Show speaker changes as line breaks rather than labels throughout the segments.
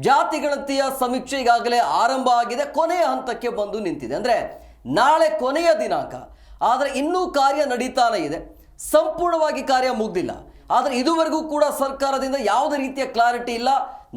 ಜಾತಿ ಗಣತಿಯ ಸಮೀಕ್ಷೆ ಈಗಾಗಲೇ ಆರಂಭ ಆಗಿದೆ, ಕೊನೆಯ ಹಂತಕ್ಕೆ ಬಂದು ನಿಂತಿದೆ. ಅಂದರೆ ನಾಳೆ ಕೊನೆಯ ದಿನಾಂಕ, ಆದರೆ ಇನ್ನೂ ಕಾರ್ಯ ನಡೀತಾನೆ ಇದೆ, ಸಂಪೂರ್ಣವಾಗಿ ಕಾರ್ಯ ಮುಗ್ದಿಲ್ಲ. ಆದರೆ ಇದುವರೆಗೂ ಕೂಡ ಸರ್ಕಾರದಿಂದ ಯಾವುದೇ ರೀತಿಯ ಕ್ಲಾರಿಟಿ ಇಲ್ಲ,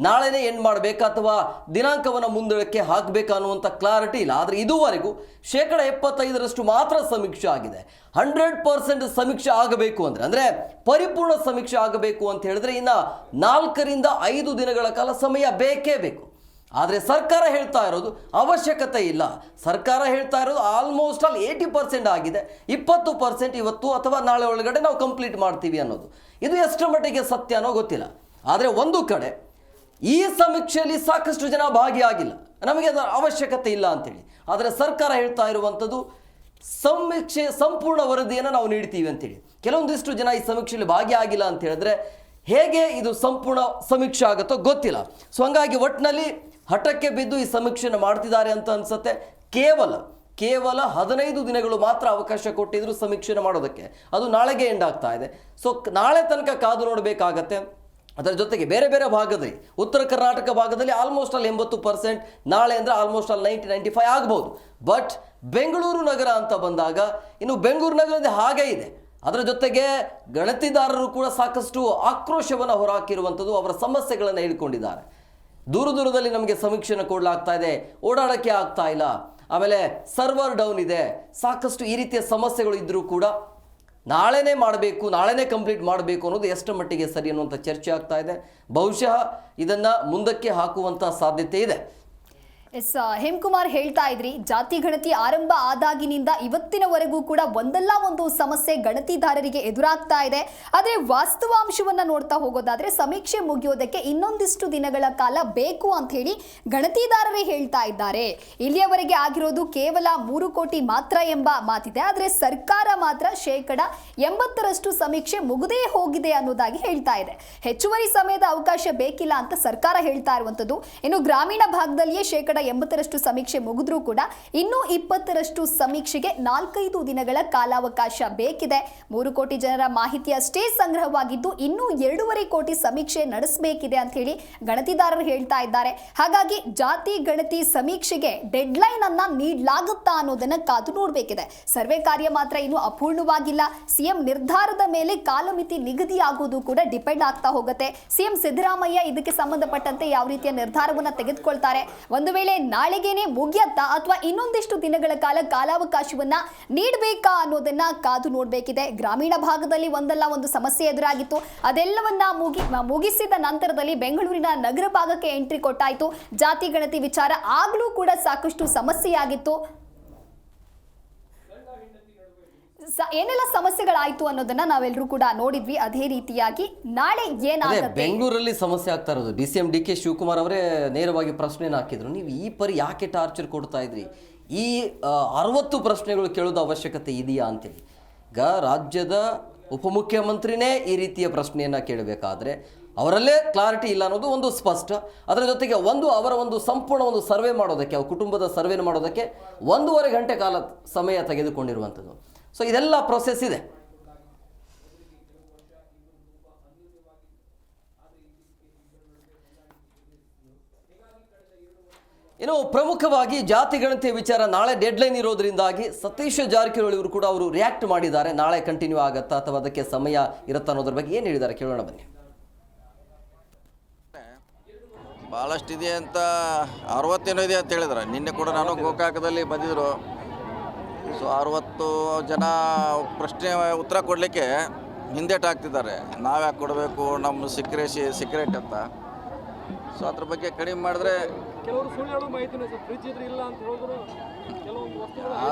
ನಾಳೆನೇ ಏನು ಮಾಡಬೇಕಾ ಅಥವಾ ದಿನಾಂಕವನ್ನು ಮುಂದಕ್ಕೆ ಹಾಕಬೇಕಾ ಅನ್ನುವಂಥ ಕ್ಲಾರಿಟಿ ಇಲ್ಲ. ಆದರೆ ಇದುವರೆಗೂ 75% ಮಾತ್ರ ಸಮೀಕ್ಷೆ ಆಗಿದೆ. 100% ಸಮೀಕ್ಷೆ ಆಗಬೇಕು ಅಂದರೆ ಪರಿಪೂರ್ಣ ಸಮೀಕ್ಷೆ ಆಗಬೇಕು ಅಂತ ಹೇಳಿದ್ರೆ ಇನ್ನು 4 ರಿಂದ 5 ದಿನಗಳ ಕಾಲ ಸಮಯ ಬೇಕೇ ಬೇಕು. ಆದರೆ ಸರ್ಕಾರ ಹೇಳ್ತಾ ಇರೋದು ಅವಶ್ಯಕತೆ ಇಲ್ಲ. ಸರ್ಕಾರ ಹೇಳ್ತಾ ಇರೋದು ಆಲ್ಮೋಸ್ಟ್ ಆಲ್ 80% ಆಗಿದೆ, 20% ಇವತ್ತು ಅಥವಾ ನಾಳೆ ಒಳಗಡೆ ನಾವು ಕಂಪ್ಲೀಟ್ ಮಾಡ್ತೀವಿ ಅನ್ನೋದು. ಇದು ಎಷ್ಟರ ಮಟ್ಟಿಗೆ ಸತ್ಯ ಅನ್ನೋ ಗೊತ್ತಿಲ್ಲ. ಆದರೆ ಒಂದು ಕಡೆ ಈ ಸಮೀಕ್ಷೆಯಲ್ಲಿ ಸಾಕಷ್ಟು ಜನ ಭಾಗಿಯಾಗಿಲ್ಲ, ನಮಗೆ ಅದರ ಅವಶ್ಯಕತೆ ಇಲ್ಲ ಅಂತೇಳಿ. ಆದರೆ ಸರ್ಕಾರ ಹೇಳ್ತಾ ಇರುವಂಥದ್ದು ಸಮೀಕ್ಷೆ ಸಂಪೂರ್ಣ ವರದಿಯನ್ನು ನಾವು ನೀಡ್ತೀವಿ ಅಂತೇಳಿ. ಕೆಲವೊಂದಿಷ್ಟು ಜನ ಈ ಸಮೀಕ್ಷೆಯಲ್ಲಿ ಭಾಗಿಯಾಗಿಲ್ಲ ಅಂತ ಹೇಳಿದ್ರೆ ಹೇಗೆ ಇದು ಸಂಪೂರ್ಣ ಸಮೀಕ್ಷೆ ಆಗುತ್ತೋ ಗೊತ್ತಿಲ್ಲ. ಸೊ ಹಂಗಾಗಿ ಒಟ್ಟಿನಲ್ಲಿ ಹಠಕ್ಕೆ ಬಿದ್ದು ಈ ಸಮೀಕ್ಷೆಯನ್ನು ಮಾಡ್ತಿದ್ದಾರೆ ಅಂತ ಅನ್ಸುತ್ತೆ. ಕೇವಲ 15 ದಿನಗಳು ಮಾತ್ರ ಅವಕಾಶ ಕೊಟ್ಟಿದ್ರು ಸಮೀಕ್ಷೆಯನ್ನು ಮಾಡೋದಕ್ಕೆ, ಅದು ನಾಳೆಗೆ ಎಂಡ್ ಆಗ್ತಾ ಇದೆ. ಸೊ ನಾಳೆ ತನಕ ಕಾದು ನೋಡಬೇಕಾಗತ್ತೆ. ಅದರ ಜೊತೆಗೆ ಬೇರೆ ಬೇರೆ ಭಾಗದಲ್ಲಿ, ಉತ್ತರ ಕರ್ನಾಟಕ ಭಾಗದಲ್ಲಿ ಆಲ್ಮೋಸ್ಟ್ ಆಲ್ 80%, ನಾಳೆ ಅಂದರೆ ಆಲ್ಮೋಸ್ಟ್ ಆಲ್ 90-95 ಆಗ್ಬೋದು. ಬಟ್ ಬೆಂಗಳೂರು ನಗರ ಅಂತ ಬಂದಾಗ ಇನ್ನು ಬೆಂಗಳೂರು ನಗರದಲ್ಲಿ ಹಾಗೇ ಇದೆ. ಅದರ ಜೊತೆಗೆ ಗಣತಿದಾರರು ಕೂಡ ಸಾಕಷ್ಟು ಆಕ್ರೋಶವನ್ನು ಹೊರಹಾಕಿರುವಂಥದ್ದು, ಅವರ ಸಮಸ್ಯೆಗಳನ್ನು ಹೇಳ್ಕೊಂಡಿದ್ದಾರೆ. ದೂರದಲ್ಲಿ ನಮಗೆ ಸಮೀಕ್ಷೆಯನ್ನು ಕೊಡಲಾಗ್ತಾ ಇದೆ, ಓಡಾಡೋಕ್ಕೆ ಆಗ್ತಾ ಇಲ್ಲ, ಆಮೇಲೆ ಸರ್ವರ್ ಡೌನ್ ಇದೆ, ಸಾಕಷ್ಟು ಈ ರೀತಿಯ ಸಮಸ್ಯೆಗಳು ಇದ್ದರೂ ಕೂಡ ನಾಳೆನೇ ಮಾಡಬೇಕು, ನಾಳೆನೇ ಕಂಪ್ಲೀಟ್ ಮಾಡಬೇಕು ಅನ್ನೋದು ಎಷ್ಟು ಮಟ್ಟಿಗೆ ಸರಿ ಅನ್ನುವಂಥ ಚರ್ಚೆ ಆಗ್ತಾ ಇದೆ. ಬಹುಶಃ ಇದನ್ನು ಮುಂದಕ್ಕೆ ಹಾಕುವಂಥ ಸಾಧ್ಯತೆ ಇದೆ.
ಹೇಮಕುಮಾರ್ ಹೇಳ್ತಾ ಇದ್ರಿ, ಜಾತಿ ಗಣತಿ ಆರಂಭ ಆದಾಗಿನಿಂದ ಇವತ್ತಿನವರೆಗೂ ಕೂಡ ಒಂದಲ್ಲ ಒಂದು ಸಮಸ್ಯೆ ಗಣತಿದಾರರಿಗೆ ಎದುರಾಗ್ತಾ ಇದೆ. ಆದರೆ ವಾಸ್ತವಾಂಶವನ್ನ ನೋಡ್ತಾ ಹೋಗೋದಾದ್ರೆ ಸಮೀಕ್ಷೆ ಮುಗಿಯೋದಕ್ಕೆ ಇನ್ನೊಂದಿಷ್ಟು ದಿನಗಳ ಕಾಲ ಬೇಕು ಅಂತ ಹೇಳಿ ಗಣತಿದಾರರೇ ಹೇಳ್ತಾ ಇದ್ದಾರೆ. ಇಲ್ಲಿಯವರೆಗೆ ಆಗಿರೋದು ಕೇವಲ 3 ಕೋಟಿ ಮಾತ್ರ ಎಂಬ ಮಾತಿದೆ. ಆದರೆ ಸರ್ಕಾರ ಮಾತ್ರ 80% ಸಮೀಕ್ಷೆ ಮುಗಿದೇ ಹೋಗಿದೆ ಅನ್ನೋದಾಗಿ ಹೇಳ್ತಾ ಇದೆ. ಹೆಚ್ಚುವರಿ ಸಮಯದ ಅವಕಾಶ ಬೇಕಿಲ್ಲ ಅಂತ ಸರ್ಕಾರ ಹೇಳ್ತಾ ಇರುವಂತದ್ದು. ಇನ್ನು ಗ್ರಾಮೀಣ ಭಾಗದಲ್ಲಿಯೇ 80% ಸಮೀಕ್ಷೆ ಮುಗಿದ್ರೂ ಕೂಡ ಇನ್ನೂ 20% ಸಮೀಕ್ಷೆಗೆ 4-5 ದಿನಗಳ ಕಾಲಾವಕಾಶ ಬೇಕಿದೆ. 3 ಕೋಟಿ ಜನರ ಮಾಹಿತಿ ಅಷ್ಟೇ ಸಂಗ್ರಹವಾಗಿದ್ದು ಇನ್ನೂ 2.5 ಕೋಟಿ ಸಮೀಕ್ಷೆ ನಡೆಸಬೇಕಿದೆ ಅಂತ ಹೇಳಿ ಗಣತಿದಾರರು ಹೇಳ್ತಾ ಇದ್ದಾರೆ. ಹಾಗಾಗಿ ಜಾತಿ ಗಣತಿ ಸಮೀಕ್ಷೆಗೆ ಡೆಡ್ ಲೈನ್ ಅನ್ನ ನೀಡಲಾಗುತ್ತಾ ಅನ್ನೋದನ್ನ ಕಾದು ನೋಡಬೇಕಿದೆ. ಸರ್ವೆ ಕಾರ್ಯ ಮಾತ್ರ ಇನ್ನೂ ಅಪೂರ್ಣವಾಗಿಲ್ಲ. ಸಿಎಂ ನಿರ್ಧಾರದ ಮೇಲೆ ಕಾಲಮಿತಿ ನಿಗದಿಯಾಗುವುದು ಕೂಡ ಡಿಪೆಂಡ್ ಆಗ್ತಾ ಹೋಗುತ್ತೆ. ಸಿಎಂ ಸಿದ್ದರಾಮಯ್ಯ ಇದಕ್ಕೆ ಸಂಬಂಧಪಟ್ಟಂತೆ ಯಾವ ರೀತಿಯ ನಿರ್ಧಾರವನ್ನ ತೆಗೆದುಕೊಳ್ತಾರೆ, ಒಂದು ವೇಳೆ ನಾಳೆಗೇನೆ ಮುಗಿಯತ್ತಾ ಅಥವಾ ಇನ್ನೊಂದಿಷ್ಟು ದಿನಗಳ ಕಾಲ ಕಾಲಾವಕಾಶವನ್ನ ನೀಡಬೇಕಾ ಅನ್ನೋದನ್ನ ಕಾದು ನೋಡಬೇಕಿದೆ. ಗ್ರಾಮೀಣ ಭಾಗದಲ್ಲಿ ಒಂದಲ್ಲ ಒಂದು ಸಮಸ್ಯೆ ಎದುರಾಗಿತ್ತು, ಅದೆಲ್ಲವನ್ನ ಮುಗಿಸಿದ ನಂತರದಲ್ಲಿ ಬೆಂಗಳೂರಿನ ನಗರ ಭಾಗಕ್ಕೆ ಎಂಟ್ರಿ ಕೊಟ್ಟಾಯಿತು. ಜಾತಿ ಗಣತಿ ವಿಚಾರ ಆಗ್ಲೂ ಕೂಡ ಸಾಕಷ್ಟು ಸಮಸ್ಯೆಯಾಗಿತ್ತು. ಏನೆಲ್ಲ ಸಮಸ್ಯೆಗಳಾಯ್ತು ಅನ್ನೋದನ್ನ ನಾವೆಲ್ಲರೂ ಕೂಡ ನೋಡಿದ್ವಿ. ಅದೇ ರೀತಿಯಾಗಿ ನಾಳೆ ಏನಾಗುತ್ತೆ,
ಬೆಂಗಳೂರಲ್ಲಿ ಸಮಸ್ಯೆ ಆಗ್ತಾ ಇರೋದು. DCM DK ಶಿವಕುಮಾರ್ ಅವರೇ ನೇರವಾಗಿ ಪ್ರಶ್ನೆಯನ್ನು ಹಾಕಿದ್ರು, ನೀವು ಈ ಪರಿ ಯಾಕೆ ಟಾರ್ಚರ್ ಕೊಡ್ತಾ ಇದ್ರಿ, ಈ 60 ಪ್ರಶ್ನೆಗಳು ಕೇಳೋದು ಅವಶ್ಯಕತೆ ಇದೆಯಾ ಅಂತೇಳಿ. ಈಗ ರಾಜ್ಯದ ಉಪಮುಖ್ಯಮಂತ್ರಿನೇ ಈ ರೀತಿಯ ಪ್ರಶ್ನೆಯನ್ನು ಕೇಳಬೇಕಾದ್ರೆ ಅವರಲ್ಲೇ ಕ್ಲಾರಿಟಿ ಇಲ್ಲ ಅನ್ನೋದು ಒಂದು ಸ್ಪಷ್ಟ. ಅದರ ಜೊತೆಗೆ ಅವರ ಸಂಪೂರ್ಣ ಸರ್ವೆ ಮಾಡೋದಕ್ಕೆ, ಅವ್ರ ಕುಟುಂಬದ ಸರ್ವೆ ಮಾಡೋದಕ್ಕೆ 1.5 ಗಂಟೆ ಕಾಲ ಸಮಯ ತೆಗೆದುಕೊಂಡಿರುವಂಥದ್ದು. ಸೊ ಇದೆಲ್ಲ ಪ್ರೊಸೆಸ್ ಇದೆ. ಇನ್ನು ಪ್ರಮುಖವಾಗಿ ಜಾತಿ ಗಣತಿಯ ವಿಚಾರ ನಾಳೆ ಡೆಡ್ಲೈನ್ ಇರೋದ್ರಿಂದಾಗಿ ಸತೀಶ್ ಜಾರಕಿಹೊಳಿ ಅವರು ಕೂಡ ಅವರು ರಿಯಾಕ್ಟ್ ಮಾಡಿದ್ದಾರೆ. ನಾಳೆ ಕಂಟಿನ್ಯೂ ಆಗತ್ತಾ ಅಥವಾ ಅದಕ್ಕೆ ಸಮಯ ಇರುತ್ತಾ ಅನ್ನೋದ್ರ ಬಗ್ಗೆ ಏನು ಹೇಳಿದ್ದಾರೆ ಕೇಳೋಣ ಬನ್ನಿ.
ಭಾಳಷ್ಟಿದೆ ಅಂತ 60 ಇದೆ ಅಂತ ಹೇಳಿದ್ರೆ, ನಿನ್ನೆ ಕೂಡ ನಾನು ಗೋಕಾಕದಲ್ಲಿ ಬಂದಿದ್ದರು. ಸೊ 60 ಜನ ಪ್ರಶ್ನೆ ಉತ್ತರ ಕೊಡಲಿಕ್ಕೆ ಹಿಂದೇಟಾಗ್ತಿದ್ದಾರೆ. ನಾವು ಯಾಕೆ ಕೊಡಬೇಕು, ನಮ್ಮ ಸೀಕ್ರೆಟ್ ಅಂತ. ಸೊ ಅದ್ರ ಬಗ್ಗೆ ಕಡಿಮೆ ಮಾಡಿದ್ರೆ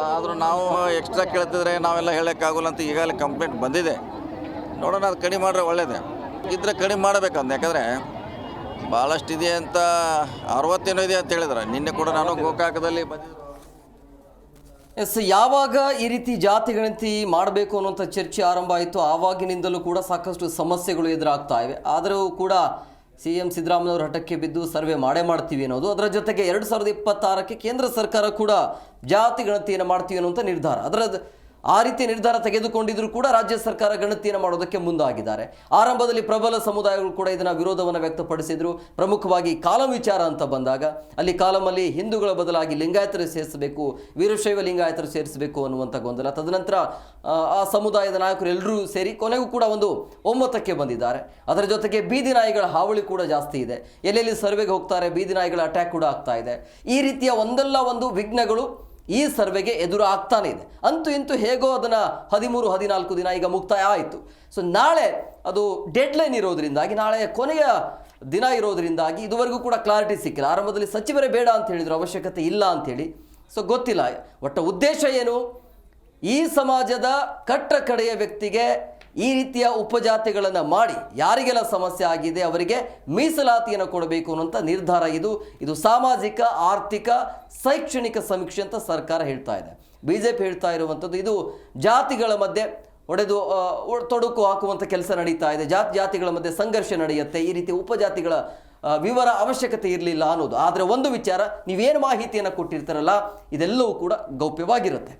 ಆದರೂ ನಾವು ಎಕ್ಸ್ಟ್ರಾ ಕೇಳ್ತಿದ್ರೆ ನಾವೆಲ್ಲ ಹೇಳೋಕ್ಕಾಗಲ್ಲ ಅಂತ ಈಗಾಗಲೇ ಕಂಪ್ಲೇಂಟ್ ಬಂದಿದೆ. ನೋಡೋಣ, ಅದು ಕಡಿಮೆ ಮಾಡಿದ್ರೆ ಒಳ್ಳೆಯದೇ. ಇದ್ರೆ ಕಡಿಮೆ ಮಾಡಬೇಕಂತ, ಯಾಕಂದರೆ ಭಾಳಷ್ಟಿದೆ ಅಂತ 60 ಇದೆ ಅಂತ ಹೇಳಿದ್ರೆ, ನಿನ್ನೆ ಕೂಡ ನಾನು ಗೋಕಾಕದಲ್ಲಿ ಬಂದಿದ್ದರು.
ಯಾವಾಗ ಈ ರೀತಿ ಜಾತಿ ಗಣತಿ ಮಾಡಬೇಕು ಅನ್ನುವಂಥ ಚರ್ಚೆ ಆರಂಭ ಆಯಿತು, ಆವಾಗಿನಿಂದಲೂ ಕೂಡ ಸಾಕಷ್ಟು ಸಮಸ್ಯೆಗಳು ಎದುರಾಗ್ತಾ ಇವೆ. ಆದರೂ ಕೂಡ CM ಸಿದ್ದರಾಮಯ್ಯವರು ಹಠಕ್ಕೆ ಬಿದ್ದು ಸರ್ವೆ ಮಾಡ್ತೀವಿ ಅನ್ನೋದು, ಅದರ ಜೊತೆಗೆ 2026ಕ್ಕೆ ಕೇಂದ್ರ ಸರ್ಕಾರ ಕೂಡ ಜಾತಿ ಗಣತಿಯನ್ನು ಮಾಡ್ತೀವಿ ಅನ್ನುವಂಥ ನಿರ್ಧಾರ. ಅದರ ಆ ರೀತಿ ನಿರ್ಧಾರ ತೆಗೆದುಕೊಂಡಿದ್ರು ಕೂಡ ರಾಜ್ಯ ಸರ್ಕಾರ ಗಣತಿಯನ್ನು ಮಾಡೋದಕ್ಕೆ ಮುಂದಾಗಿದ್ದಾರೆ. ಆರಂಭದಲ್ಲಿ ಪ್ರಬಲ ಸಮುದಾಯಗಳು ಕೂಡ ಇದನ್ನ ವಿರೋಧವನ್ನು ವ್ಯಕ್ತಪಡಿಸಿದ್ರು. ಪ್ರಮುಖವಾಗಿ ಕಾಲಂ ವಿಚಾರ ಅಂತ ಬಂದಾಗ ಅಲ್ಲಿ ಕಾಲಮಲ್ಲಿ ಹಿಂದೂಗಳ ಬದಲಾಗಿ ಲಿಂಗಾಯತರು ಸೇರಿಸಬೇಕು, ವೀರಶೈವ ಲಿಂಗಾಯತರು ಸೇರಿಸಬೇಕು ಅನ್ನುವಂಥ ಗೊಂದಲ. ತದನಂತರ ಆ ಸಮುದಾಯದ ನಾಯಕರು ಎಲ್ಲರೂ ಸೇರಿ ಕೊನೆಗೂ ಕೂಡ ಒಂದು ಒಮ್ಮತಕ್ಕೆ ಬಂದಿದ್ದಾರೆ. ಅದರ ಜೊತೆಗೆ ಬೀದಿ ನಾಯಿಗಳ ಹಾವಳಿ ಕೂಡ ಜಾಸ್ತಿ ಇದೆ. ಎಲ್ಲೆಲ್ಲಿ ಸರ್ವೆಗೆ ಹೋಗ್ತಾರೆ ಬೀದಿ ನಾಯಿಗಳ ಅಟ್ಯಾಕ್ ಕೂಡ ಆಗ್ತಾ ಇದೆ. ಈ ರೀತಿಯ ಒಂದಲ್ಲ ಒಂದು ವಿಘ್ನಗಳು ಈ ಸರ್ವೆಗೆ ಎದುರು ಆಗ್ತಾನೆ ಇದೆ. ಅಂತೂ ಇಂತೂ ಹೇಗೋ ಅದನ್ನು 13-14 ದಿನ ಈಗ ಮುಕ್ತಾಯ ಆಯಿತು. ಸೊ ನಾಳೆ ಅದು ಡೆಡ್ಲೈನ್ ಇರೋದ್ರಿಂದಾಗಿ, ನಾಳೆ ಕೊನೆಯ ದಿನ ಇರೋದ್ರಿಂದಾಗಿ ಇದುವರೆಗೂ ಕೂಡ ಕ್ಲಾರಿಟಿ ಸಿಕ್ಕಿಲ್ಲ. ಆರಂಭದಲ್ಲಿ ಸಚಿವರೇ ಬೇಡ ಅಂತ ಹೇಳಿದ್ರು, ಅವಶ್ಯಕತೆ ಇಲ್ಲ ಅಂಥೇಳಿ. ಸೊ ಗೊತ್ತಿಲ್ಲ ಒಟ್ಟ ಉದ್ದೇಶ ಏನು. ಈ ಸಮಾಜದ ಕಟ್ಟ ಕಡೆಯ ವ್ಯಕ್ತಿಗೆ ಈ ರೀತಿಯ ಉಪಜಾತಿಗಳನ್ನು ಮಾಡಿ ಯಾರಿಗೆಲ್ಲ ಸಮಸ್ಯೆ ಆಗಿದೆ ಅವರಿಗೆ ಮೀಸಲಾತಿಯನ್ನು ಕೊಡಬೇಕು ಅನ್ನುವಂಥ ನಿರ್ಧಾರ ಇದು ಸಾಮಾಜಿಕ, ಆರ್ಥಿಕ, ಶೈಕ್ಷಣಿಕ ಸಮೀಕ್ಷೆ ಅಂತ ಸರ್ಕಾರ ಹೇಳ್ತಾ ಇದೆ. BJP ಹೇಳ್ತಾ ಇರುವಂಥದ್ದು ಇದು ಜಾತಿಗಳ ಮಧ್ಯೆ ತೊಡಕು ಹಾಕುವಂಥ ಕೆಲಸ ನಡೀತಾ ಇದೆ. ಜಾತಿಗಳ ಮಧ್ಯೆ ಸಂಘರ್ಷ ನಡೆಯುತ್ತೆ. ಈ ರೀತಿ ಉಪಜಾತಿಗಳ ವಿವರ ಅವಶ್ಯಕತೆ ಇರಲಿಲ್ಲ ಅನ್ನೋದು. ಆದರೆ ಒಂದು ವಿಚಾರ, ನೀವೇನು ಮಾಹಿತಿಯನ್ನು ಕೊಟ್ಟಿರ್ತಾರಲ್ಲ ಇದೆಲ್ಲವೂ ಕೂಡ ಗೌಪ್ಯವಾಗಿರುತ್ತೆ.